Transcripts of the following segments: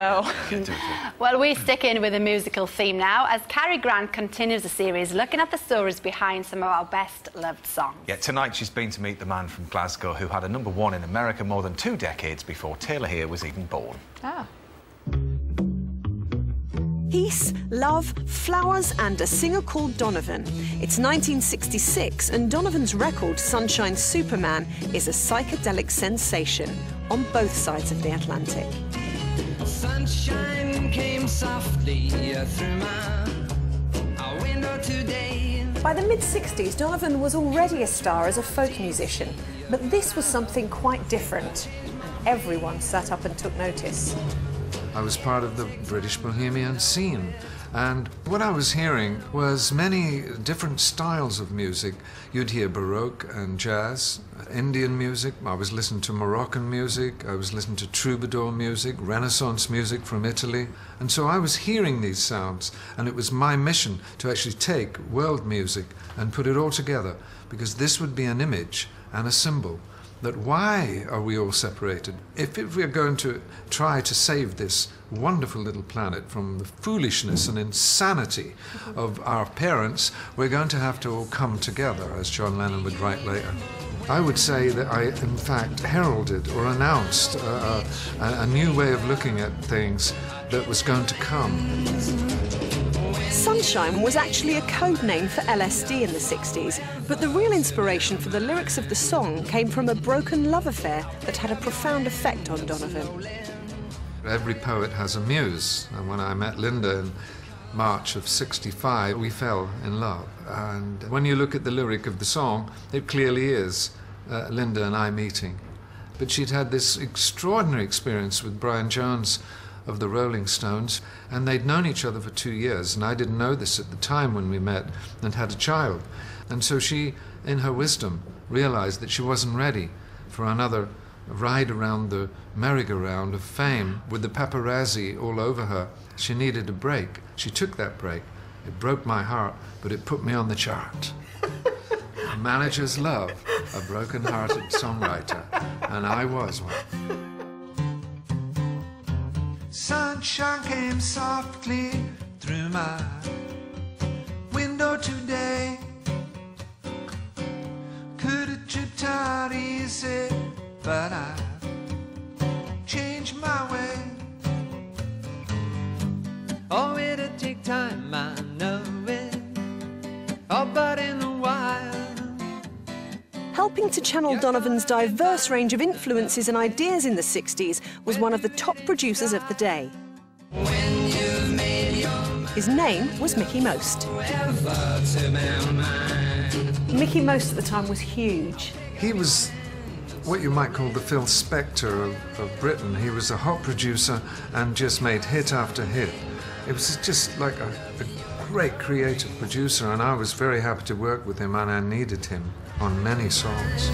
Well, we stick in with a musical theme now as Cary Grant continues the series looking at the stories behind some of our best-loved songs. Yeah, tonight she's been to meet the man from Glasgow who had a #1 in America more than 2 decades before Taylor here was even born. Oh. Peace, love, flowers and a singer called Donovan. It's 1966 and Donovan's record, Sunshine Superman, is a psychedelic sensation on both sides of the Atlantic. Sunshine came softly through my window today. By the mid-60s, Donovan was already a star as a folk musician, but this was something quite different. Everyone sat up and took notice. I was part of the British bohemian scene, and what I was hearing was many different styles of music. You'd hear Baroque and jazz, Indian music, I was listening to Moroccan music, I was listening to troubadour music, Renaissance music from Italy, and so I was hearing these sounds, and it was my mission to actually take world music and put it all together, because this would be an image and a symbol. That why are we all separated? If we're going to try to save this wonderful little planet from the foolishness and insanity of our parents, we're going to have to all come together, as John Lennon would write later. I would say that I, in fact, heralded or announced a new way of looking at things that was going to come. Sunshine was actually a code name for LSD in the 60s, but the real inspiration for the lyrics of the song came from a broken love affair that had a profound effect on Donovan. Every poet has a muse, and when I met Linda in March of '65, we fell in love. And when you look at the lyric of the song, it clearly is Linda and I meeting. But she'd had this extraordinary experience with Brian Jones of the Rolling Stones, and they'd known each other for 2 years, and I didn't know this at the time when we met and had a child. And so she, in her wisdom, realized that she wasn't ready for another ride around the merry-go-round of fame with the paparazzi all over her. She needed a break. She took that break. It broke my heart, but it put me on the chart. A manager's love, a broken-hearted songwriter, and I was one. Sunshine came softly through my window today. Could have tripped out easy, but I changed my way. Oh, it'll take time, I know it. Oh, but in a while. Helping to channel Donovan's diverse range of influences and ideas in the 60s was one of the top producers of the day. His name was Mickey Most. Mickey Most at the time was huge. He was what you might call the Phil Spector of Britain. He was a hot producer and just made hit after hit. It was just like a great creative producer, and I was very happy to work with him, and I needed him on many songs.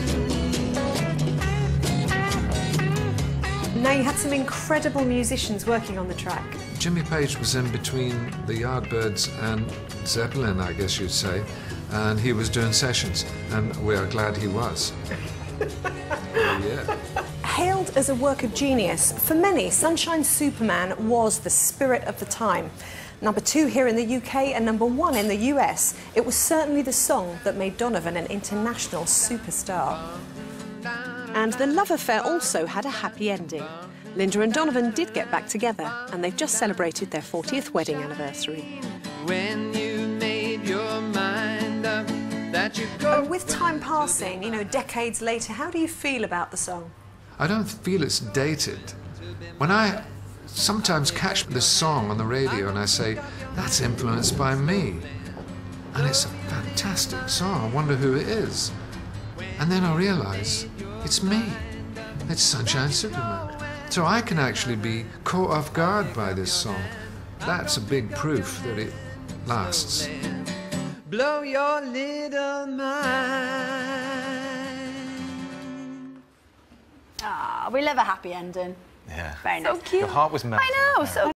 Now you had some incredible musicians working on the track. Jimmy Page was in between the Yardbirds and Zeppelin, I guess you'd say, and he was doing sessions, and we are glad he was. Yeah. Hailed as a work of genius, for many, Sunshine Superman was the spirit of the time. #2 here in the UK and #1 in the US, it was certainly the song that made Donovan an international superstar. And the love affair also had a happy ending. Linda and Donovan did get back together, and they've just celebrated their 40th wedding anniversary. When you made your mind up that you go. With time passing, you know, decades later, how do you feel about the song? I don't feel it's dated. When I sometimes catch this song on the radio and I say, that's influenced by me. And it's a fantastic song, I wonder who it is. And then I realize, it's me. It's Sunshine Superman. So I can actually be caught off guard by this song. That's a big proof that it lasts. Blow your little mind. Ah, we love a happy ending. Yeah. Very nice. So cute. Your heart was melted. I know, so